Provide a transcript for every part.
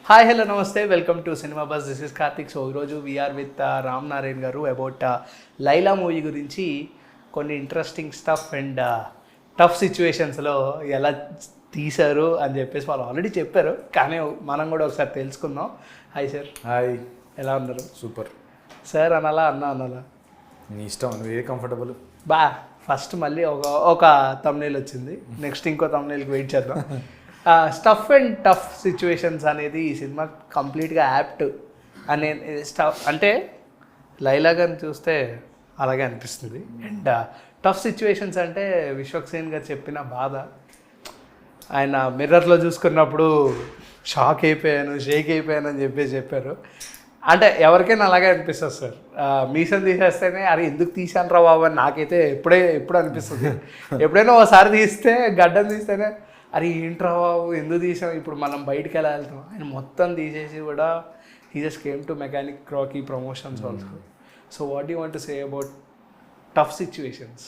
Hi hello నమస్తే welcome to cinema bus. This is Karthik. So ఈరోజు we are with Ram Narayan గారు about Laila movie గురించి కొన్ని ఇంట్రెస్టింగ్ స్టఫ్ అండ్ టఫ్ సిచ్యువేషన్స్లో ఎలా తీశారు అని చెప్పేసి వాళ్ళు ఆల్రెడీ చెప్పారు, కానీ మనం కూడా ఒకసారి తెలుసుకుందాం. Hi sir. హాయ్, ఎలా ఉన్నారు? సూపర్ సార్ అనాలా అనాలా? నీ ఇష్టం, నువ్వు ఏ కంఫర్టబుల్. ఫస్ట్ మళ్ళీ ఒక తమ్నేల్ వచ్చింది, నెక్స్ట్ ఇంకో తమ్నేల్కి వెయిట్ చేద్దాం. స్టఫ్ అండ్ టఫ్ సిచ్యువేషన్స్ అనేది ఈ సినిమా కంప్లీట్గా యాప్ట్ అనే స్టఫ్ అంటే లైలా గారిని చూస్తే అలాగే అనిపిస్తుంది. అండ్ టఫ్ సిచ్యువేషన్స్ అంటే విశ్వక్సేన్ గారు చెప్పిన బాధ, ఆయన మిర్రర్లో చూసుకున్నప్పుడు షేక్ అయిపోయాను అని చెప్పారు. అంటే ఎవరికైనా అలాగే అనిపిస్తుంది సార్. మీసం తీసేస్తేనే అరే ఎందుకు తీసాను రా బాబు అని నాకైతే ఎప్పుడు అనిపిస్తుంది. ఎప్పుడైనా ఒకసారి తీస్తే గడ్డం తీస్తేనే అరే ఏంట్రా బాబు ఎందుకు తీసాం, ఇప్పుడు మనం బయటికి ఎలా వెళ్తాం. ఆయన మొత్తం తీసేసి కూడా he just came to mechanic Rocky promotions also. So what you want to say about tough situations?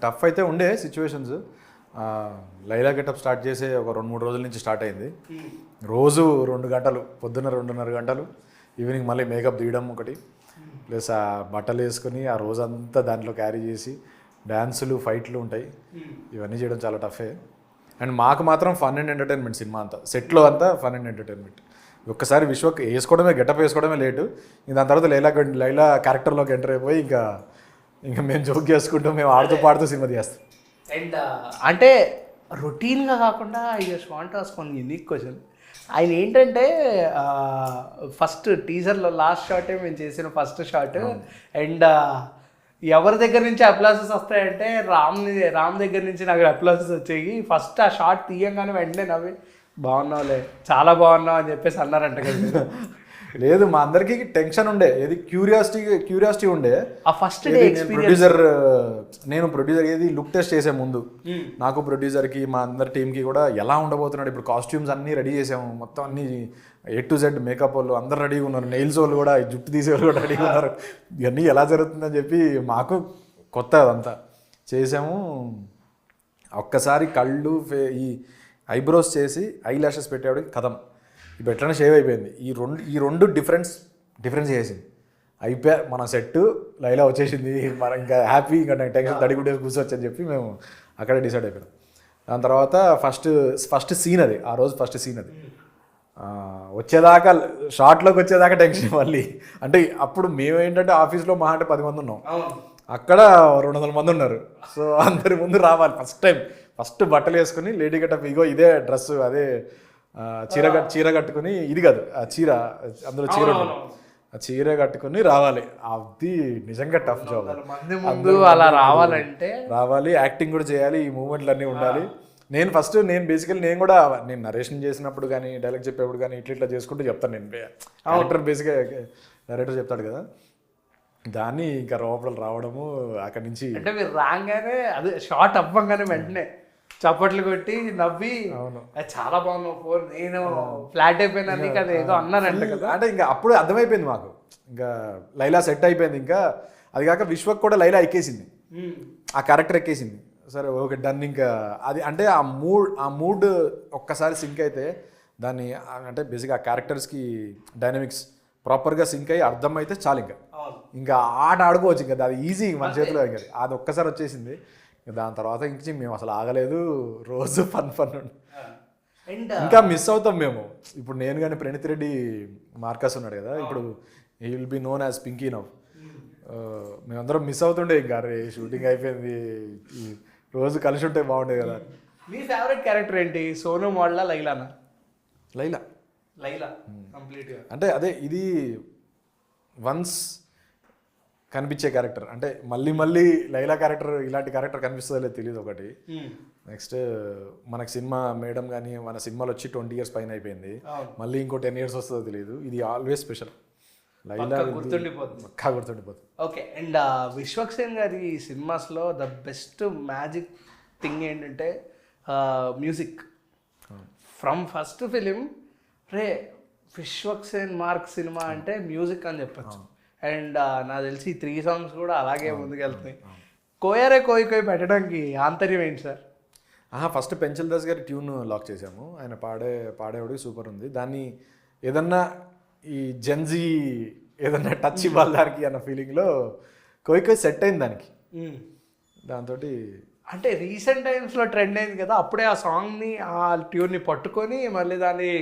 Tough అయితే ఉండే సిచ్యువేషన్స్. లైలా గెటప్ స్టార్ట్ చేసే ఒక 2-3 రోజుల నుంచి స్టార్ట్ అయింది. రోజు 2 గంటలు, పొద్దున్న 2:30 గంటలు, ఈవినింగ్ మళ్ళీ మేకప్ తీయడం ఒకటి, ప్లస్ ఆ బట్టలు వేసుకొని ఆ రోజంతా దాంట్లో క్యారీ చేసి డ్యాన్సులు ఫైట్లు ఉంటాయి. ఇవన్నీ చేయడం చాలా టఫే. అండ్ మాకు మాత్రం ఫన్ అండ్ ఎంటర్టైన్మెంట్. సినిమా అంతా సెట్లో అంతా ఫన్ అండ్ ఎంటర్టైన్మెంట్. ఒక్కసారి గెటప్ వేసుకోవడమే లేటు. దాని తర్వాత లైలా క్యారెక్టర్లోకి ఎంటర్ అయిపోయి ఇంకా మేము జోక్ చేసుకుంటూ మేము ఆడుతూ పాడుతూ సినిమా తీస్తాం. అండ్ అంటే రొటీన్గా కాకుండా I just want ask one unique question. ఆయన ఏంటంటే ఫస్ట్ టీజర్లో లాస్ట్ షాటే మేము చేసిన ఫస్ట్ షాట్. అండ్ ఎవరి దగ్గర నుంచి అప్లాసెస్ వస్తాయంటే రామ్ దగ్గర నుంచి నాకు అప్లాసెస్ వచ్చాయి. ఫస్ట్ ఆ షాట్ తీయంగానే వెంటనే నవ్వి బాగున్నావులే, చాలా బాగున్నావు అని చెప్పేసి అన్నారంట కదా. లేదు, మా అందరికి టెన్షన్ ఉండే, ఏది క్యూరియాసిటీ ఉండే. ఆ ఫస్ట్ డే నేను ప్రొడ్యూసర్ ఏది లుక్ టెస్ట్ చేసే ముందు నాకు ప్రొడ్యూసర్కి మా అందరి టీంకి కూడా ఎలా ఉండబోతున్నాడు. ఇప్పుడు కాస్ట్యూమ్స్ అన్నీ రెడీ చేసాము, మొత్తం అన్ని A to Z మేకప్ వాళ్ళు అందరు రెడీగా ఉన్నారు, నెయిల్స్ వాళ్ళు కూడా, జుట్టు తీసే వాళ్ళు కూడా రెడీగా ఉన్నారు. ఇవన్నీ ఎలా జరుగుతుందని చెప్పి మాకు కొత్త అదంతా చేసాము. ఒక్కసారి కళ్ళు ఈ ఐబ్రోస్ చేసి ఐ లాషెస్ పెట్టేవాడికి కథం ఇప్పుడు ఎట్లనే షేవ్ అయిపోయింది. ఈ రెండు డిఫరెన్స్ చేసింది. అయిపోయా మన సెట్, లైలా వచ్చేసింది, మనం ఇంకా హ్యాపీ, ఇంకా నాకు టెన్షన్ తడిగుడ్డే కూర్చోవచ్చు అని చెప్పి మేము అక్కడే డిసైడ్ అయిపోయాం. దాని తర్వాత ఫస్ట్ సీన్ అది, ఆ రోజు ఫస్ట్ సీన్ అది. వచ్చేదాకా షార్ట్లోకి వచ్చేదాకా టెన్షన్ మళ్ళీ. అంటే అప్పుడు మేమేంటంటే ఆఫీస్లో మహా అంటే 10 మంది ఉన్నాం, అక్కడ 200 మంది ఉన్నారు. సో అందరి ముందు రావాలి ఫస్ట్ బట్టలు వేసుకుని లేడీ గెటప్, ఇగో ఇదే డ్రెస్, అదే చీర కట్టుకుని, ఇది కాదు ఆ చీర, అందులో చీర ఉంటుంది, ఆ చీర కట్టుకుని రావాలి. అది నిజంగా టఫ్ జాబ్. అలా రావాలి, యాక్టింగ్ కూడా చేయాలి, ఈ మూమెంట్లు అన్నీ ఉండాలి. నేను బేసికల్లీ నేను నరేషన్ చేసినప్పుడు కానీ డైలాగ్ చెప్పేప్పుడు కానీ ఇట్లా చేసుకుంటూ చెప్తాను. నేను క్యారెక్టర్ బేసిక్గా డైరెక్టర్ చెప్తాడు కదా, దాన్ని ఇంకా లోపల రావడము. అక్కడి నుంచి అంటే మీరు రాగానే అదే షార్ట్ అవ్వగానే వెంటనే చప్పట్లు కొట్టి నవ్వి, అవును చాలా బాగున్నావు ఫోన్, నేను ఫ్లాట్ అయిపోయినా అది ఏదో అన్నానంట కదా. అంటే ఇంకా అప్పుడు అర్థమైపోయింది మాకు, ఇంకా లైలా సెట్ అయిపోయింది. ఇంకా అది కాక విశ్వక్ కూడా లైలా ఎక్కేసింది, ఆ క్యారెక్టర్ ఎక్కేసింది. సరే ఓకే డన్. ఇంకా అది అంటే ఆ మూడ్ ఒక్కసారి సింక్ అయితే దాన్ని, అంటే బేసిక్గా ఆ క్యారెక్టర్స్కి డైనమిక్స్ ప్రాపర్గా సింక్ అయ్యి అర్థమైతే చాలు. ఇంకా ఆట ఆడుకోవచ్చు, ఇంకా అది ఈజీ మన చేతిలో. ఇంకా అది ఒక్కసారి వచ్చేసింది. దాని తర్వాత ఇంక మేము అసలు ఆగలేదు, రోజు ఫన్ ఇంకా మిస్ అవుతాం మేము. ఇప్పుడు నేను కానీ ప్రణీత్ రెడ్డి మార్కస్ ఉన్నాడు కదా, ఇప్పుడు he will be known as Pinky now. మేమందరం మిస్ అవుతుండే, ఇంకా అరే షూటింగ్ అయిపోయింది, రోజు కలిసి ఉంటే బాగుండేది కదా. మీ ఫేవరెట్ క్యారెక్టర్ ఏంటి? సోను మోడలా లైలానా? లైలా కంప్లీట్గా. అంటే అదే, ఇది వన్స్ కనిపించే క్యారెక్టర్. అంటే మళ్ళీ లైలా క్యారెక్టర్, ఇలాంటి క్యారెక్టర్ కనిపిస్తుందో లేదు తెలియదు ఒకటి. నెక్స్ట్ మనకు సినిమా మేడం కానీ మన సినిమాలో వచ్చి 20 years పైన అయిపోయింది, మళ్ళీ ఇంకో 10 years వస్తుందో తెలియదు. ఇది ఆల్వేస్ స్పెషల్. లైలా గుర్తుండిపోతుంది. ఓకే. అండ్ విశ్వక్సేన్ గారి సినిమాస్లో ద బెస్ట్ మ్యాజిక్ థింగ్ ఏంటంటే music. From first film Vishwaksen mark cinema అంటే మ్యూజిక్ అని చెప్పచ్చు. అండ్ నాకు తెలిసి 3 songs కూడా అలాగే ముందుకెళ్తున్నాయి. కోయారే కోయి పెట్టడానికి ఆంతర్యం ఏంటి సార్? ఫస్ట్ పెంచల్ దాస్ గారి ట్యూన్ లాక్ చేసాము. ఆయన పాడేవాడికి సూపర్ ఉంది. దాన్ని ఏదన్నా ఈ జెన్జీ ఏదన్నా టచ్ ఇవ్వాలి దానికి అన్న ఫీలింగ్లో కోయి సెట్ అయింది దానికి. దాంతో అంటే రీసెంట్ టైమ్స్లో ట్రెండ్ అయింది కదా, అప్పుడే ఆ సాంగ్ని ఆ ట్యూన్ని పట్టుకొని మళ్ళీ దాన్ని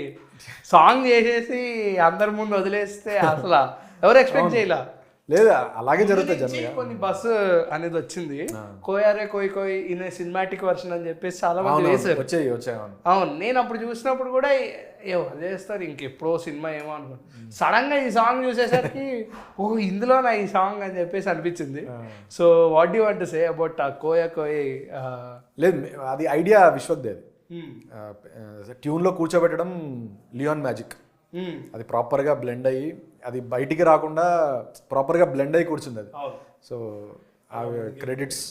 సాంగ్ చేసేసి అందరి ముందు వదిలేస్తే అసలు ఎవరు ఎక్స్పెక్ట్ చేయలే. లేదు అలాగే జరుగుతుంది జనరల్గా. కొన్ని బస్సు అనేది వచ్చింది, కోయారే కోయి కోయి ఇన్ సినిమాటిక్ వర్షన్ అని చెప్పేసి చాలా మంది వేసారు. వచ్చాయి. అవును, నేను అప్పుడు చూసినప్పుడు కూడా ఏమో చేస్తారు ఇంకెప్పుడో సినిమా ఏమో అనుకున్నాను. సడన్ గా ఈ సాంగ్ చూసేసరికి ఓ ఇందులోనా ఈ సాంగ్ అని చెప్పేసి అనిపించింది. So what you want to say about కోయ కోయి? లేదు, అది ఐడియా విశ్వక్దే. ట్యూన్లో కూర్చోబెట్టడం లియోన్ మ్యాజిక్. అది ప్రాపర్గా బ్లెండ్ అయ్యి అది బయటికి రాకుండా ప్రాపర్గా బ్లెండ్ అయ్యి కూర్చుంది అది. సో ఆ క్రెడిట్స్.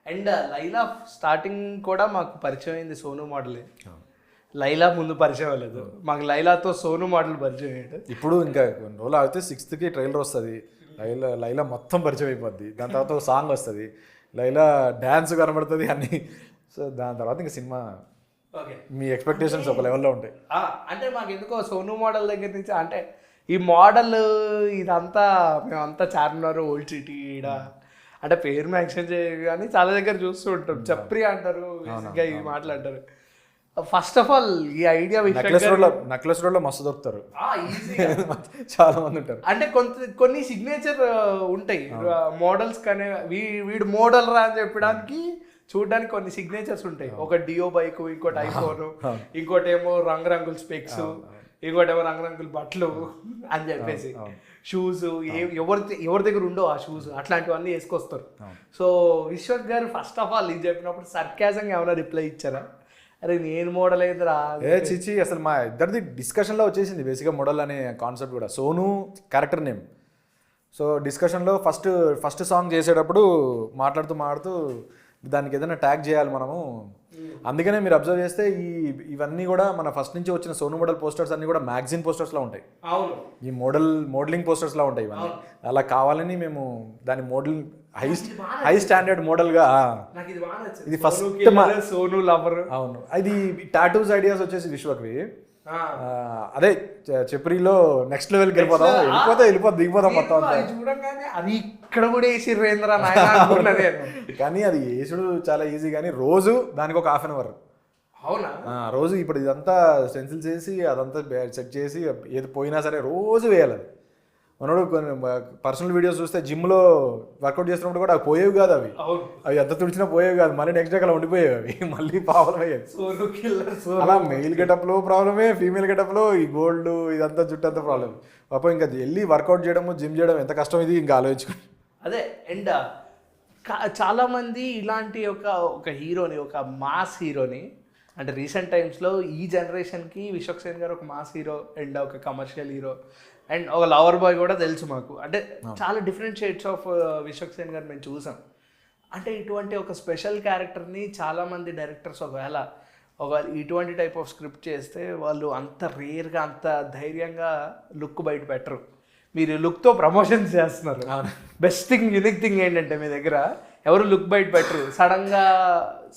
అండ్ లైలా స్టార్టింగ్ కూడా మాకు పరిచయం అయింది సోను మోడలే. లైలా ముందు పరిచయం అవ్వలేదు మాకు, లైలాతో సోను మోడల్ పరిచయం అయ్యాడు. ఇప్పుడు ఇంకా కొన్ని రోజులు అయితే 6th ట్రైలర్ వస్తుంది. లైలా మొత్తం పరిచయం అయిపోద్ది. దాని తర్వాత ఒక సాంగ్ వస్తుంది, లైలా డ్యాన్స్ కనబడుతుంది అన్నీ. సో దాని తర్వాత ఇంకా సినిమా మీ ఎక్స్పెక్టేషన్స్ ఒక లెవెల్లో ఉంటాయి. అంటే మాకు ఎందుకో సోను మోడల్ దగ్గర నుంచి అంటే ఈ మోడల్ ఇదంతా మేమంతా చార్మినార్ ఓల్డ్ సిటీ ఈడ అంటే పేరు మెన్షన్ చేయరు కానీ చాలా దగ్గర చూస్తూ ఉంటాం. చప్రి అంటారు, ఇవి మాట్లాడతారు. ఫస్ట్ ఆఫ్ ఆల్ ఈ ఐడియా నక్లెస్ రోడ్లో మస్తు దొరుకుతారు, చాలా మంది ఉంటారు. అంటే కొన్ని సిగ్నేచర్ ఉంటాయి మోడల్స్ కానీ వీడు మోడల్ రా అని చెప్పడానికి చూడడానికి కొన్ని సిగ్నేచర్స్ ఉంటాయి. ఒక డియో బైక్, ఇంకోటి ఐఫోన్, ఇంకోటి ఏమో రంగురంగుల స్పెక్స్, ఇంకోటి ఏమో రంగురంగుల బట్టలు అని చెప్పేసి షూస్ ఎవరి దగ్గర ఉండో ఆ షూస్ అట్లాంటివన్నీ వేసుకొస్తారు. సో విశ్వక్ గారు ఫస్ట్ ఆఫ్ ఆల్ ఇది చెప్పినప్పుడు సర్కాజంగా ఏమైనా రిప్లై ఇచ్చారా? అరే నేను మోడల్ అయిందిరా చిచి. అసలు మా ఇద్దరిది డిస్కషన్లో వచ్చేసింది బేసిక్గా మోడల్ అనే కాన్సెప్ట్ కూడా. Sonu character name. సో డిస్కషన్లో ఫస్ట్ సాంగ్ చేసేటప్పుడు మాట్లాడుతూ దానికి ఏదైనా ట్యాగ్ చేయాలి మనము. అందుకనే మీరు అబ్జర్వ్ చేస్తే ఇవన్నీ కూడా మన ఫస్ట్ నుంచి వచ్చిన సోను మోడల్ పోస్టర్స్ అన్ని కూడా మ్యాగజైన్ పోస్టర్స్లో ఉంటాయి. ఈ మోడలింగ్ పోస్టర్స్లో ఉంటాయి ఇవన్నీ. అలా కావాలని మేము దాని హై స్టాండర్డ్ మోడల్గా ఇది ఫస్ట్ సోను లవర్. అవును, ఇది టాటూస్ ఐడియాస్ వచ్చేసి విశ్వక్వి. అదే చెప్రీలో నెక్స్ట్ లెవెల్కి వెళ్ళిపోతాం దిగిపోతాం మొత్తం చూడంగానే అది ఇక్కడ కూడా వేసిర్రేంద్ర కానీ అది వేసుడు చాలా ఈజీ. కానీ రోజు దానికి ఒక 1/2 hour. అవునా? రోజు ఇప్పుడు ఇదంతా స్టెన్సిల్ చేసి అదంతా సెట్ చేసి ఏది పోయినా సరే రోజు వేయాలి. మనోడు కొన్ని పర్సనల్ వీడియోస్ చూస్తే జిమ్లో వర్కౌట్ చేస్తున్నప్పుడు కూడా అవి పోయేవి కాదు, అవి ఎంత తుడిచినా పోయేవి కాదు, మళ్ళీ నెక్స్ట్ డే అలా ఉండిపోయేవి, అవి మళ్ళీ ప్రాబ్లం అయ్యేది. అలా మెయిల్ గెటప్లో ప్రాబ్లమే, ఫీమేల్ గెటప్లో ఈ గోల్డ్ ఇదంతా జుట్టు అంతా ప్రాబ్లం. పాపం ఇంకా వెళ్ళి వర్కౌట్ చేయడము జిమ్ చేయడం ఎంత కష్టం ఇది ఇంకా ఆలోచించుకోండి. అదే. అండ్ చాలామంది ఇలాంటి ఒక హీరోని, ఒక మాస్ హీరోని అంటే రీసెంట్ టైమ్స్లో ఈ జనరేషన్కి విశ్వక్ సేన్ గారు ఒక మాస్ హీరో అండ్ ఒక కమర్షియల్ హీరో అండ్ ఒక లవర్ బాయ్ కూడా తెలుసు మాకు. అంటే చాలా different shades of Vishwak Sen గారు మేము చూసాం. అంటే ఇటువంటి ఒక స్పెషల్ క్యారెక్టర్ని చాలామంది డైరెక్టర్స్ ఒకవేళ ఇటువంటి టైప్ ఆఫ్ స్క్రిప్ట్ చేస్తే వాళ్ళు అంత రేర్గా అంత ధైర్యంగా లుక్ బయట పెట్టరు. మీరు లుక్తో ప్రమోషన్స్ చేస్తున్నారు. బెస్ట్ థింగ్ యూనిక్ థింగ్ ఏంటంటే మీ దగ్గర ఎవరు లుక్ బయట పెట్టరు. సడన్గా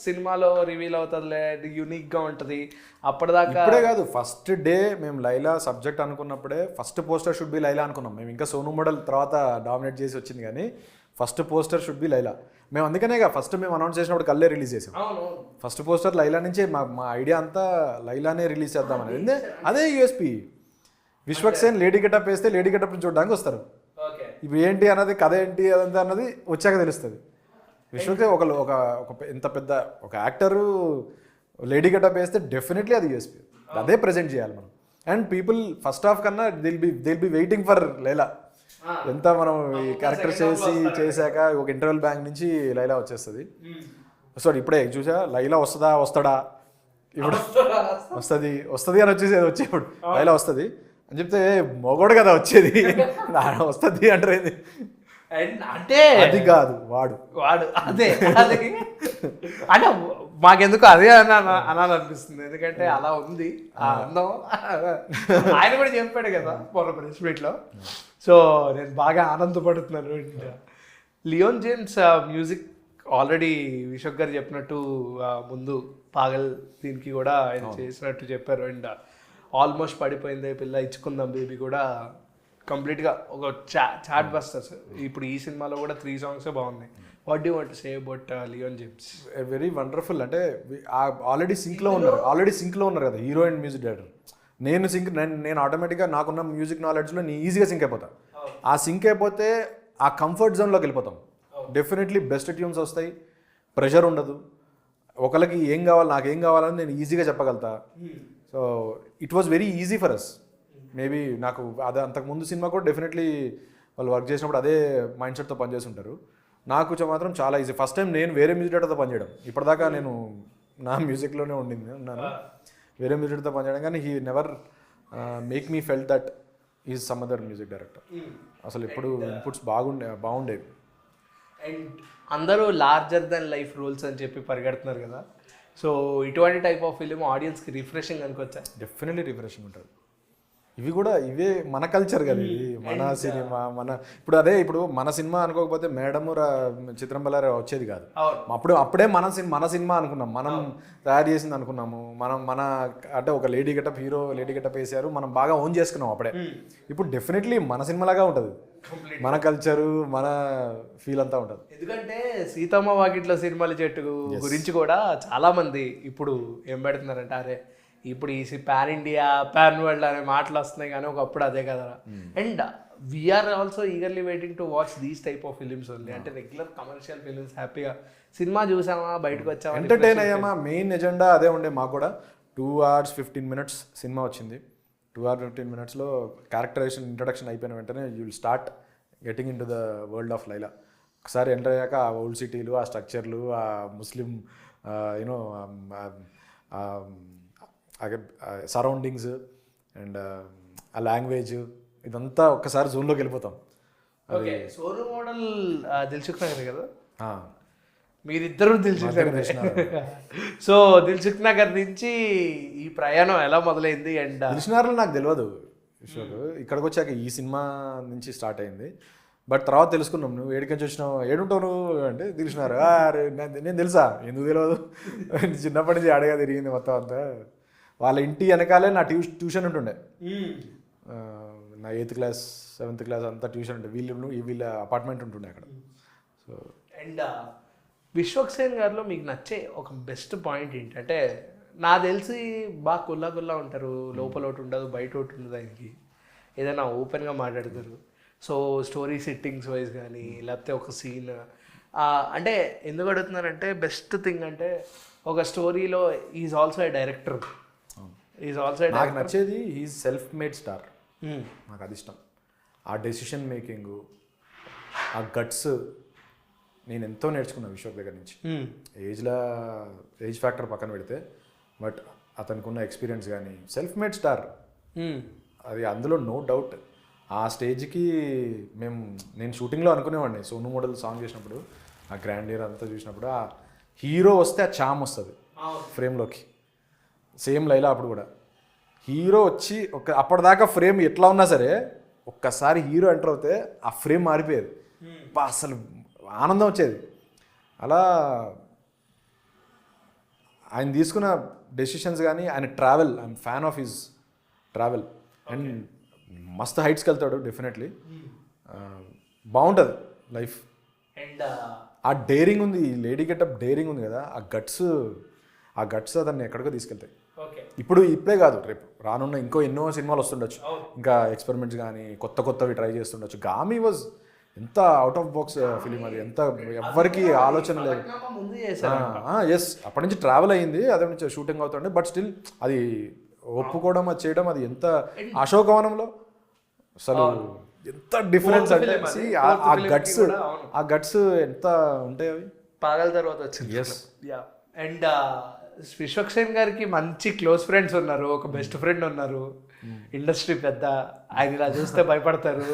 సినిమాలో రివీల్ అవుతుందిలే, యూనిక్గా ఉంటుంది. అప్పటిదాకా ఇప్పుడే కాదు, ఫస్ట్ డే మేము లైలా సబ్జెక్ట్ అనుకున్నప్పుడే first poster should be Laila అనుకున్నాం మేము. ఇంకా సోను మోడల్ తర్వాత డామినేట్ చేసి వచ్చింది కానీ first poster should be Laila. మేము అందుకనే ఫస్ట్ మేము అనౌన్స్ చేసినప్పుడు కల్లే రిలీజ్ చేసాం. ఫస్ట్ పోస్టర్ లైలా నుంచే మా ఐడియా అంతా లైలానే రిలీజ్ చేద్దామని. అదే USP. Vishwak Sen lady getup వేస్తే లేడీ గెటప్ చూడడానికి వస్తారు. ఇప్పుడు ఏంటి అన్నది, కథ ఏంటి అదంతా అన్నది వచ్చాక తెలుస్తుంది. విశ్వక్ సేన్ ఒక ఎంత పెద్ద ఒక యాక్టరు లేడీ గెటప్ వేస్తే డెఫినెట్లీ అది యూఎస్పీ, అదే ప్రజెంట్ చేయాలి మనం. అండ్ పీపుల్ ఫస్ట్ హాఫ్ కన్నా will be waiting for Laila. ఎంత మనం ఈ క్యారెక్టర్ చేశాక ఒక ఇంటర్వెల్ బ్యాంక్ నుంచి లైలా వచ్చేస్తుంది. సో ఇప్పుడే చూసా లైలా వస్తాడా ఇప్పుడు వస్తుంది అని వచ్చేప్పుడు లైలా వస్తుంది అని చెప్తే మొగోడు కదా వచ్చేది, వస్తుంది అంటారు. అంటే అది కాదు వాడు అదే అంటే మాకెందుకు అదే అనాలనిపిస్తుంది. ఎందుకంటే అలా ఉంది ఆ అందం. ఆయన కూడా చెప్పాడు కదా మొన్న ప్రెస్ మీట్లో. సో నేను బాగా ఆనందపడుతున్నాను. Leon James music already Vishwak garu చెప్పినట్టు ముందు పాగల్ దీనికి కూడా ఆయన చేసినట్టు చెప్పారు. అండ్ ఆల్మోస్ట్ పడిపోయిందే పిల్ల ఇచ్చుకుందాం బేబీ కూడా కంప్లీట్గా ఒక చాట్ బస్టర్స్. ఇప్పుడు ఈ సినిమాలో కూడా 3 songs బాగున్నాయి. What do want say about Leon James? Very wonderful. అంటే ఆల్రెడీ సింక్లో ఉన్నారు కదా హీరో అండ్ మ్యూజిక్ డైరెక్టర్. నేను ఆటోమేటిక్గా నాకున్న మ్యూజిక్ నాలెడ్జ్లో నేను ఈజీగా సింక్ అయిపోతాను. ఆ సింక్ అయిపోతే ఆ కంఫర్ట్ జోన్లోకి వెళ్ళిపోతాం. డెఫినెట్లీ బెస్ట్ ట్యూన్స్ వస్తాయి, ప్రెషర్ ఉండదు. ఒకరికి ఏం కావాలి నాకేం కావాలని నేను ఈజీగా చెప్పగలుగుతా. So it was very easy for us. Maybe నాకు అదే అంతకుముందు సినిమా కూడా డెఫినెట్లీ వాళ్ళు వర్క్ చేసినప్పుడు అదే మైండ్ సెట్తో పనిచేసి ఉంటారు. నాకు మాత్రం చాలా ఈజీ. ఫస్ట్ టైం నేను వేరే మ్యూజిక్ డైరెక్టర్తో పనిచేయడం. ఇప్పటిదాకా నేను నా మ్యూజిక్లోనే ఉన్నాను, వేరే మ్యూజిక్ డైరెక్టర్తో పనిచేయడం. కానీ he never make me felt that is some other music director. అసలు ఎప్పుడు ఇన్పుట్స్ బాగుండేవి. అండ్ అందరూ లార్జర్ దెన్ లైఫ్ రూల్స్ అని చెప్పి పరిగెడుతున్నారు కదా. సో ఇటువంటి టైప్ ఆఫ్ ఫిలిం ఆడియన్స్కి రిఫ్రెషింగ్ అనుకోవచ్చా? డెఫినెట్లీ రిఫ్రెషింగ్ ఉంటుంది. ఇవే మన కల్చర్ కదా, ఇది మన సినిమా. ఇప్పుడు మన సినిమా అనుకోకపోతే మేడము చిత్రం బల్లారే వచ్చేది కాదు. అప్పుడే మన సినిమా అనుకున్నాం, మనం తయారు చేసింది అనుకున్నాము. మన అంటే ఒక lady getup, hero lady getup వేసారు, మనం బాగా ఓన్ చేసుకున్నాం అప్పుడే. ఇప్పుడు డెఫినెట్లీ మన సినిమాలాగా ఉంటుంది, మన కల్చరు, మన ఫీల్ అంతా ఉంటుంది. ఎందుకంటే సీతమ్మ వాకిట్లో సినిమాల చెట్టు గురించి కూడా చాలా మంది ఇప్పుడు ఏం పెడుతున్నారంటే, అరే ఇప్పుడు ఈ పాన్ ఇండియా పాన్ వరల్డ్ అనే మాటలు వస్తున్నాయి, కానీ ఒకప్పుడు అదే కదా. And we are also eagerly waiting to watch these type of films only. అంటే రెగ్యులర్ కమర్షియల్ ఫిలిమ్స్ హ్యాపీగా సినిమా చూసామా, బయటకు వచ్చామా, ఎంటర్టైన్ అయ్యామా, మెయిన్ ఎజెండా అదే ఉండే. మాకు కూడా 2 hours 15 minutes సినిమా వచ్చింది. 2 hours 15 minutesలో క్యారెక్టరైజేషన్ ఇంట్రడక్షన్ అయిపోయిన వెంటనే you will start getting in to the world of Laila. ఒకసారి ఎంటర్ అయ్యాక ఆ ఓల్డ్ సిటీలు, ఆ స్ట్రక్చర్లు, ఆ ముస్లిం యూనో సరౌండింగ్స్ అండ్ ఆ లాంగ్వేజ్, ఇదంతా ఒక్కసారి జోన్లోకి వెళ్ళిపోతాం. ఓకే, సోను మోడల్ దిల్సుఖ్ నగర్ కదా, మీరిద్దరూ దిల్సుఖ్ నగర్. సో దిల్సుఖ్ నగర్ నుంచి ఈ ప్రయాణం ఎలా మొదలైంది? అండ్ దిల్సుఖ్ నగర్లో నాకు తెలియదు విశ్వక్, ఇక్కడికి వచ్చాక ఈ సినిమా నుంచి స్టార్ట్ అయింది. బట్ తర్వాత తెలుసుకున్నాం, నువ్వు ఏడికి నుంచి వచ్చినావు, ఏడుంటావు నువ్వు అంటే దిల్సుఖ్ నగర్. నేను తెలుసా, ఎందుకు తెలియదు, చిన్నప్పటి నుంచి అడగా తిరిగింది మొత్తం అంతా. వాళ్ళ ఇంటి వెనకాలే నా ట్యూషన్ ఉంటుండే. నా 8th class 7th class అంతా ట్యూషన్ ఉండే. వీళ్ళ అపార్ట్మెంట్ ఉంటుండే అక్కడ. సో అండ్ విశ్వక్ సేన్ గారిలో మీకు నచ్చే ఒక బెస్ట్ పాయింట్ ఏంటంటే, నాకు తెలిసి బాగా కుల్లా ఉంటారు, లోపల ఒకటి ఉండదు, బయట ఒకటి ఉండదు. ఆయనకి ఏదైనా ఓపెన్గా మాట్లాడతారు. సో స్టోరీ సెట్టింగ్స్ వైజ్ కానీ, లేకపోతే ఒక సీన్ అంటే ఎందుకు అడుగుతున్నారంటే, బెస్ట్ థింగ్ అంటే ఒక స్టోరీలో ఈజ్ ఆల్సో ఏ డైరెక్టర్. నాకు నచ్చేది ఈజ్ సెల్ఫ్ మేడ్ స్టార్. నాకు అది ఇష్టం. ఆ డెసిషన్ మేకింగ్, ఆ గట్స్ నేను ఎంతో నేర్చుకున్నాను విశ్వక్ దగ్గర నుంచి. ఏజ్ ఫ్యాక్టర్ పక్కన పెడితే, బట్ అతనికి ఉన్న ఎక్స్పీరియన్స్ కానీ, సెల్ఫ్ మేడ్ స్టార్ అది అందులో నో డౌట్. ఆ స్టేజ్కి నేను షూటింగ్లో అనుకునేవాడిని, సోను మోడల్ సాంగ్ చేసినప్పుడు, ఆ గ్రాండియర్ అంతా చూసినప్పుడు, ఆ హీరో వస్తే ఆ చామ్ వస్తుంది ఫ్రేమ్లోకి. సేమ్ లైలా అప్పుడు కూడా హీరో వచ్చి అప్పటిదాకా ఫ్రేమ్ ఎట్లా ఉన్నా సరే, ఒక్కసారి హీరో ఎంటర్ అవుతే ఆ ఫ్రేమ్ మారిపోయేది. అసలు ఆనందం వచ్చేది. అలా ఆయన తీసుకున్న డెసిషన్స్ కానీ, ఆయన travel, I'm fan of his travel. And మస్తు హైట్స్కి వెళ్తాడు డెఫినెట్లీ. బాగుంటుంది లైఫ్. అండ్ ఆ డేరింగ్ ఉంది, లేడీ గెటప్ డేరింగ్ ఉంది కదా, ఆ గట్స్ అతన్ని ఎక్కడికో తీసుకెళ్తాయి. ఇప్పుడే కాదు, రేపు రానున్న ఎన్నో సినిమాలు వస్తుండొచ్చు, ఇంకా ఎక్స్పెరిమెంట్స్ కానీ కొత్తవి ట్రై చేస్తుండొచ్చు. గామి వాజ్ ఎంత అవుట్ ఆఫ్ బాక్స్ ఫిలిం, అది ఎంత ఎవ్వరికి ఆలోచన లేదు. ఎస్, అప్పటి నుంచి ట్రావెల్ అయ్యింది, అదే నుంచి షూటింగ్ అవుతుండే. బట్ స్టిల్ అది ఒప్పుకోవడం, అది చేయడం, అది ఎంత అశోకవనంలో అసలు ఎంత డిఫరెన్స్ అంటే, ఆ గట్స్ ఎంత ఉంటాయి అవి. పాగల్ తర్వాత వచ్చింది. ఎస్. అండ్ విశ్వక్ సేన్ గారికి మంచి క్లోజ్ ఫ్రెండ్స్ ఉన్నారు, ఒక బెస్ట్ ఫ్రెండ్ ఉన్నారు, ఇండస్ట్రీ పెద్ద, ఆయన ఇలా చూస్తే భయపడతారు.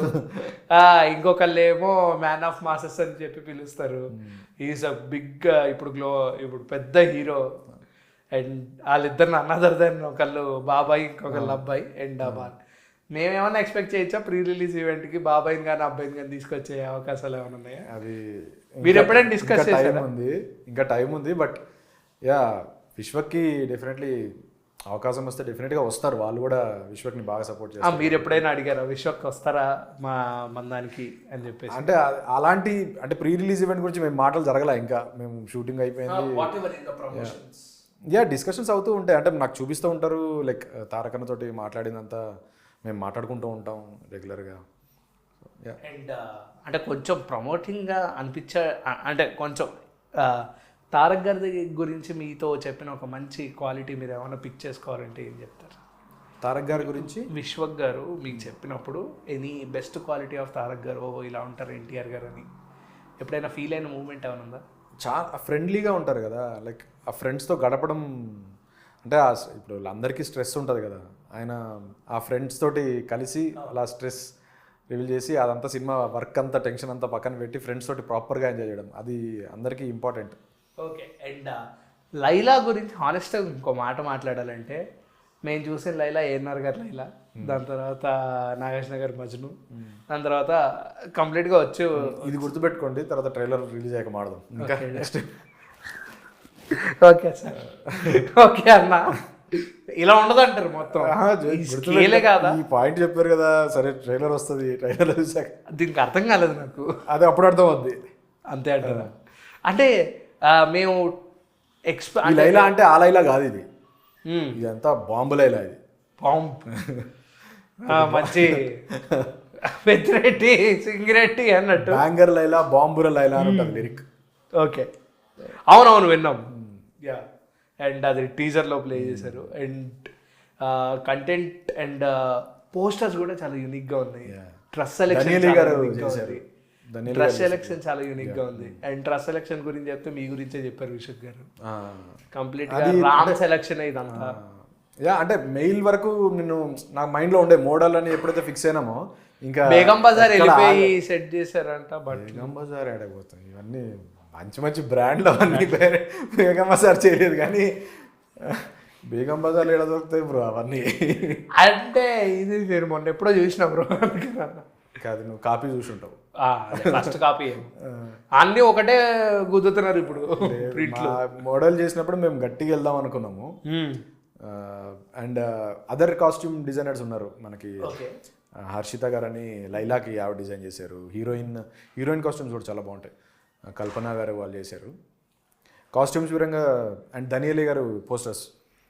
ఇంకొకళ్ళు ఏమో మ్యాన్ ఆఫ్ మాసెస్ అని చెప్పి పిలుస్తారు. ఈజ్ అ బిగ్ ఇప్పుడు పెద్ద హీరో. అండ్ వాళ్ళిద్దరిని అన్నదర్ దెన్, ఒకళ్ళు బాబాయ్, ఇంకొకళ్ళు అబ్బాయి. అండ్ మేమేమన్నా ఎక్స్పెక్ట్ చేయొచ్చా ప్రీ రిలీజ్ ఈవెంట్కి బాబాయిని కానీ అబ్బాయిని కానీ తీసుకొచ్చే అవకాశాలు ఏమైనా ఉన్నాయా? అది మీరు ఎప్పుడైనా డిస్కస్ చేశారా? ఇంకా టైం ఉంది. బట్ యా, విశ్వక్కి డెఫినెట్లీ అవకాశం వస్తే డెఫినెట్గా వస్తారు, వాళ్ళు కూడా విశ్వక్ని బాగా సపోర్ట్ చేస్తారు. మీరు ఎప్పుడైనా అడిగారా విశ్వక్ వస్తారా మా మందానికి అని చెప్పేసి? అంటే అలాంటి అంటే ప్రీ రిలీజ్ ఈవెంట్ గురించి మేము మాటలు జరగలే, ఇంకా మేము షూటింగ్ అయిపోయింది. డిస్కషన్స్ అవుతూ ఉంటాయి, అంటే నాకు చూపిస్తూ ఉంటారు. లైక్ తారకన్నతోటి మాట్లాడినంత మేము మాట్లాడుకుంటూ ఉంటాం రెగ్యులర్గా. అండ్ అంటే కొంచెం ప్రమోటింగ్గా అంటే కొంచెం తారక్ గారి గురించి మీతో చెప్పిన ఒక మంచి క్వాలిటీ మీరు ఏమైనా పిక్ చేసుకోవాలంటే ఏం చెప్తారు? తారక్ గారి గురించి విశ్వక్ గారు మీకు చెప్పినప్పుడు any best quality of Tarak గారు, ఓ ఇలా ఉంటారు ఎన్టీఆర్ గారు అని ఎప్పుడైనా ఫీల్ అయిన మూమెంట్ ఏమైనా ఉందా? చాలా ఫ్రెండ్లీగా ఉంటారు కదా, లైక్ ఆ ఫ్రెండ్స్తో గడపడం అంటే ఇప్పుడు అందరికీ స్ట్రెస్ ఉంటుంది కదా, ఆయన ఆ ఫ్రెండ్స్ తోటి కలిసి అలా స్ట్రెస్ రివీల్ చేసి అదంతా సినిమా వర్క్ అంతా టెన్షన్ అంతా పక్కన పెట్టి ఫ్రెండ్స్ తోటి ప్రాపర్గా ఎంజాయ్ చేయడం, అది అందరికీ ఇంపార్టెంట్. ఓకే. అండ్ లైలా గురించి హానెస్ట్గా ఇంకో మాట మాట్లాడాలంటే, మేము చూసిన లైలా ఏఎన్ఆర్ గారు లైలా, దాని తర్వాత నాగార్జున గారు మజ్ను, దాని తర్వాత కంప్లీట్గా వచ్చి ఇది గుర్తుపెట్టుకోండి, తర్వాత ట్రైలర్ రిలీజ్ అయ్యాక మాడదాం ఇంకా నెక్స్ట్. ఓకే సార్, ఓకే అన్న, ఇలా ఉండదు అంటారు మొత్తం స్కేలే కాదా? ఈ పాయింట్ చెప్పారు కదా, సరే ట్రైలర్ వస్తుంది, ట్రైలర్ చూసాక దీనికి అర్థం కాలేదు నాకు. అది అప్పుడు అర్థం అవుద్ది అంతే అంటారా? అంటే మేము లైలా అంటే ఆ లైలా కాదు, ఇది ఇదంతా బాంబు లైలా, ఇది బాంబ్ మంచి పెద్దిరెడ్డి సింగిరెడ్డి అన్నట్టు బ్యాంగర్ లైలా బాంబుర లైలా అని ఉంటుంది లిరిక్. ఓకే, అవునవును విన్నాం. యా, అండ్ అది టీజర్లో ప్లే చేశారు. అండ్ కంటెంట్ అండ్ పోస్టర్స్ కూడా చాలా యూనిక్గా ఉన్నాయి. డ్రెస్ సెలెక్షన్ చాలా యూనిక్గా ఉంది. అండ్ డ్రెస్ సెలెక్షన్ గురించి చెప్తే మీ గురించే చెప్పారు విశ్వక్ గారు, కంప్లీట్ రామ్ సెలెక్షన్ ఇదంతా. అంటే మెయిల్ వరకు నేను నా మైండ్లో ఉండే మోడల్ అని ఎప్పుడైతే ఫిక్స్ అయినామో ఇంకా బేగం బజార్ వెళ్ళిపోయి సెట్ చేశారంట. బట్ బేగం బజార్ ఆడకపోతాయి ఇవన్నీ మంచి మంచి బ్రాండ్లు అవన్నీ బేగం బజార్ చేయలేదు, కానీ బేగం బజార్లో ఏడ దొరుకుతాయి బ్రో అవన్నీ. అంటే ఇది నేను మొన్న ఎప్పుడో చూసిన బ్రో, కాదు నువ్వు కాపీ చూసి ఉంటావు, ఫస్ట్ కాపీ అన్నీ ఒకటే గుద్దుతున్నారు ఇప్పుడు. మోడల్ చేసినప్పుడు మేము గట్టిగా వెళ్దాం అనుకున్నాము. అండ్ అదర్ కాస్ట్యూమ్ డిజైనర్స్ ఉన్నారు మనకి, హర్షిత గారు అని లైలాకి ఆవిడ డిజైన్ చేశారు. హీరోయిన్ కాస్ట్యూమ్స్ కూడా చాలా బాగుంటాయి, కల్పన గారు వాళ్ళు చేశారు కాస్ట్యూమ్స్ విధంగా. అండ్ ధనియలి గారు పోస్టర్స్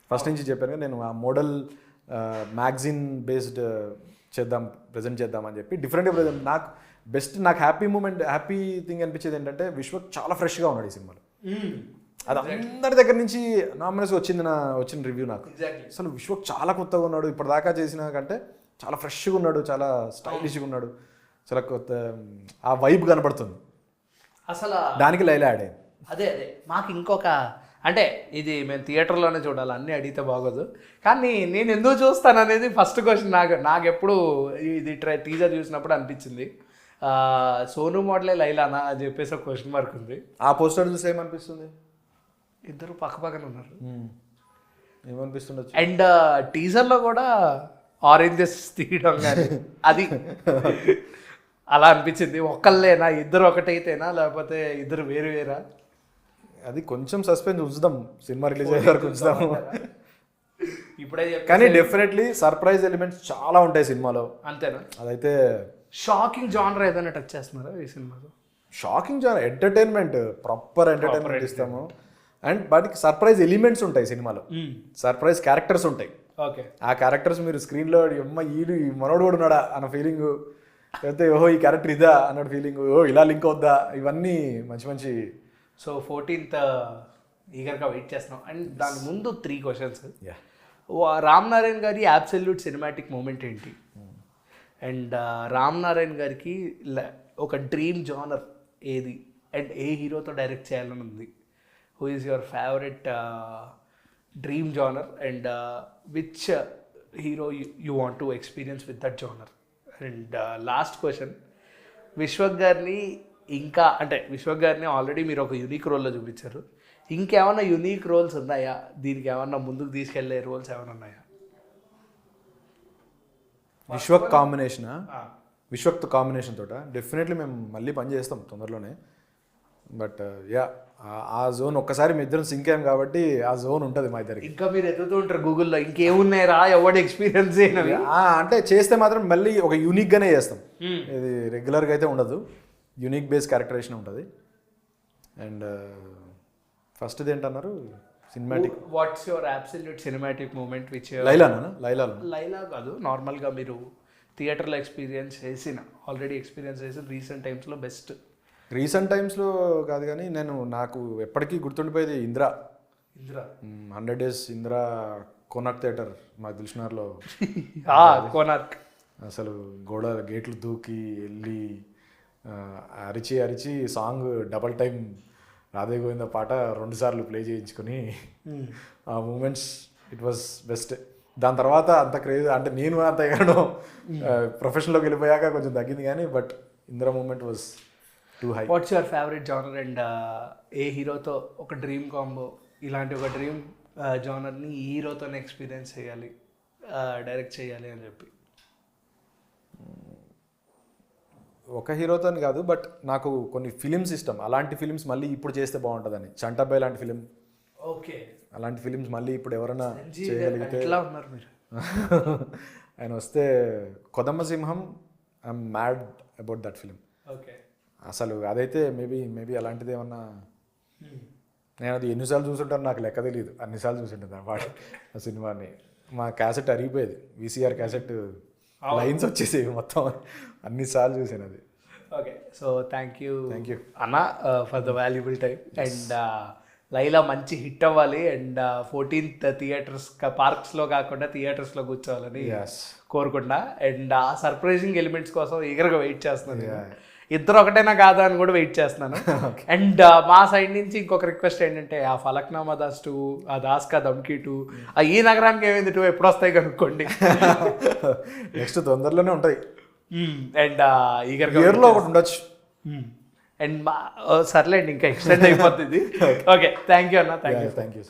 ఫస్ట్ నుంచి చెప్పాను కదా నేను, ఆ మోడల్ మ్యాగజైన్ బేస్డ్ ప్రజెంట్ చేద్దామని చెప్పి డిఫరెంట్గా నాకు హ్యాపీ థింగ్ అనిపించేది ఏంటంటే విశ్వక్ చాలా ఫ్రెష్గా ఉన్నాడు ఈ సినిమాలో. అది అందరి దగ్గర నుంచి నామినస్గా వచ్చిన రివ్యూ నాకు. అసలు విశ్వక్ చాలా కొత్తగా ఉన్నాడు, ఇప్పటిదాకా చేసిన కంటే చాలా ఫ్రెష్గా ఉన్నాడు, చాలా స్టైలిష్గా ఉన్నాడు, చాలా కొత్త ఆ వైబ్ కనపడుతుంది అసలు. దానికి లైలా యాడ్ అయింది. అదే మాకు ఇంకొక అంటే ఇది మేము థియేటర్లోనే చూడాలి, అన్నీ అడిగితే బాగోదు, కానీ నేను ఎందుకు చూస్తాను అనేది ఫస్ట్ క్వశ్చన్. నాకు ఎప్పుడు ఇది టీజర్ చూసినప్పుడు అనిపించింది, సోను మోడలే లైలానా అని చెప్పేసి ఒక క్వశ్చన్ మార్క్ ఉంది. ఆ పోస్టర్ చూసి ఏమనిపిస్తుంది? ఇద్దరు పక్కపక్కన ఉన్నారు, ఏమనిపిస్తుండొచ్చు. అండ్ టీజర్లో కూడా ఆరెంజెస్ తీయడం కానీ అది అలా అనిపించింది. ఒక్కళ్ళేనా, ఇద్దరు ఒకటైతేనా, లేకపోతే ఇద్దరు వేరు వేరా? అది కొంచెం సస్పెన్స్ ఉంచుదాం, సినిమా రిలీజ్ అయ్యే వరకు ఉంచుదాము. ఇప్పుడే కానీ డెఫినెట్లీ సర్ప్రైజ్ ఎలిమెంట్స్ చాలా ఉంటాయి సినిమాలో. అంతేనా? అదైతే షాకింగ్ జానర్ ఏదైనా టచ్ చేస్తున్నారా ఈ సినిమాలో? Shocking genre entertainment, proper entertainment ఇస్తాము. అండ్ వాటికి సర్ప్రైజ్ ఎలిమెంట్స్ ఉంటాయి సినిమాలో, సర్ప్రైజ్ క్యారెక్టర్స్ ఉంటాయి. ఓకే, ఆ క్యారెక్టర్స్ మీరు స్క్రీన్లో ఈ మనోడు కూడా ఉన్నాడా అన్న ఫీలింగ్, లేకపోతే ఓహో ఈ క్యారెక్టర్ ఇదా అన్నట్టు ఫీలింగ్, ఓ ఇలా లింక్ అవుద్దా, ఇవన్నీ మంచి మంచి. సో 14th ఈగర్గా వెయిట్ చేస్తున్నాం. అండ్ దాని ముందు 3 క్వశ్చన్స్. రామ్ నారాయణ గారి అబ్సల్యూట్ సినిమాటిక్ మూమెంట్ ఏంటి? అండ్ రామ్ నారాయణ గారికి ఒక డ్రీమ్ జానర్ ఏది? అండ్ ఏ హీరోతో డైరెక్ట్ చేయాలని ఉంది? Who is your favourite dream genre and which hero you want to experience with that genre? And last question, Vishwak గారిని విశ్వక్ గారిని ఆల్రెడీ మీరు ఒక యూనిక్ రోల్లో చూపించారు, ఇంకేమన్నా యూనిక్ రోల్స్ ఉన్నాయా? దీనికి ఏమన్నా ముందుకు తీసుకెళ్లే రోల్స్ ఏమైనా ఉన్నాయా? విశ్వక్ కాంబినేషన్, విశ్వక్తో కాంబినేషన్ తోట డెఫినెట్లీ మేము మళ్ళీ పని చేస్తాం తొందరలోనే. బట్ యా ఆ జోన్ ఒక్కసారి మీ ఇద్దరం సింక్ అయ్యాం కాబట్టి ఆ జోన్ ఉంటుంది మా ఇద్దరికి. ఇంకా మీరు ఎదుగుతూ ఉంటారు గూగుల్లో ఇంకేమున్నాయి ఎవరి ఎక్స్పీరియన్స్ అయినవి. అంటే చేస్తే మాత్రం మళ్ళీ ఒక యూనిక్గానే చేస్తాం, ఇది రెగ్యులర్గా అయితే ఉండదు, యూనిక్ బేస్ క్యారెక్టరేషన్ ఉంటుంది. అండ్ ఫస్ట్ది ఏంటన్నారు cinematic. What's your absolute cinematic moment which Laila కాదు, నార్మల్గా మీరు థియేటర్లో ఎక్స్పీరియన్స్ చేసిన రీసెంట్ టైమ్స్లో బెస్ట్. రీసెంట్ టైమ్స్లో కాదు కానీ నాకు ఎప్పటికీ గుర్తుండిపోయేది ఇందిరా 100 Days ఇందిరా కోనార్క్ థియేటర్ మాకు దిల్షునార్లో. కోనార్క్ అసలు గేట్లు దూకి వెళ్ళి అరిచి అరిచి song double time Radhe Govinda పాట 2 సార్లు ప్లే చేయించుకొని ఆ మూమెంట్స్ ఇట్ వాజ్ బెస్ట్. దాని తర్వాత అంత క్రేజ్ అంటే నేను అంత ఎగరడం ప్రొఫెషన్లోకి వెళ్ళిపోయాక కొంచెం తగ్గింది కానీ but Indira moment was too high. What's your favourite genre and ఏ హీరోతో ఒక డ్రీమ్ కాంబో, ఇలాంటి ఒక డ్రీమ్ జానర్ని ఈ హీరోతోనే ఎక్స్పీరియన్స్ చేయాలి, డైరెక్ట్ చేయాలి అని చెప్పి? ఒక హీరోతో కాదు బట్ నాకు కొన్ని ఫిలిమ్స్ ఇష్టం, అలాంటి ఫిలిమ్స్ మళ్ళీ ఇప్పుడు చేస్తే బాగుంటుందని. చంటాబాయ్ లాంటి ఫిలిం, ఓకే, అలాంటి ఫిలిమ్స్ మళ్ళీ ఇప్పుడు ఎవరైనా చేయగలిగితే. ఎట్లా ఉన్నారు మీరు? ఆయన వస్తే కొదమ్మ సింహం, I'm mad about that film. Okay, అసలు అదైతే మేబీ అలాంటిది ఏమన్నా, నేను అది ఎన్నిసార్లు చూసుంటాను నాకు లెక్క తెలియదు, అన్నిసార్లు చూసుంటాను ఆ సినిమాని. మా క్యాసెట్ అరిగిపోయేది, వీసీఆర్ క్యాసెట్ లైన్స్ వచ్చేసేవి మొత్తం, అన్నిసార్లు చూసాను అది. ఓకే, సో థ్యాంక్ యూ అన్న for the valuable time. And Laila మంచి హిట్ అవ్వాలి అండ్ 14th థియేటర్స్ పార్క్స్లో కాకుండా థియేటర్స్లో కూర్చోవాలని కోరుకుంటా. అండ్ ఆ సర్ప్రైజింగ్ ఎలిమెంట్స్ కోసం ఈగర్గా వెయిట్ చేస్తున్నాను. ఇద్దరు ఒకటైనా కాదా అని కూడా వెయిట్ చేస్తున్నాను. అండ్ మా సైడ్ నుంచి ఇంకొక రిక్వెస్ట్ ఏంటంటే ఆ ఫలక్నామా దాస్ 2, ఆ దాస్ కా ధమ్కీ 2, ఆ ఈ నగరానికి ఏమైంది 2 ఎప్పుడు వస్తాయి కనుక్కోండి. నెక్స్ట్ తొందరలోనే ఉంటాయి. అండ్ ఈగర్గా ఇయర్లో ఒకటి ఉండొచ్చు. అండ్ సర్లేండి ఇంకా ఎక్స్టెండ్ అయిపోతుంది. ఓకే, థ్యాంక్ యూ అన్న, థ్యాంక్ యూ.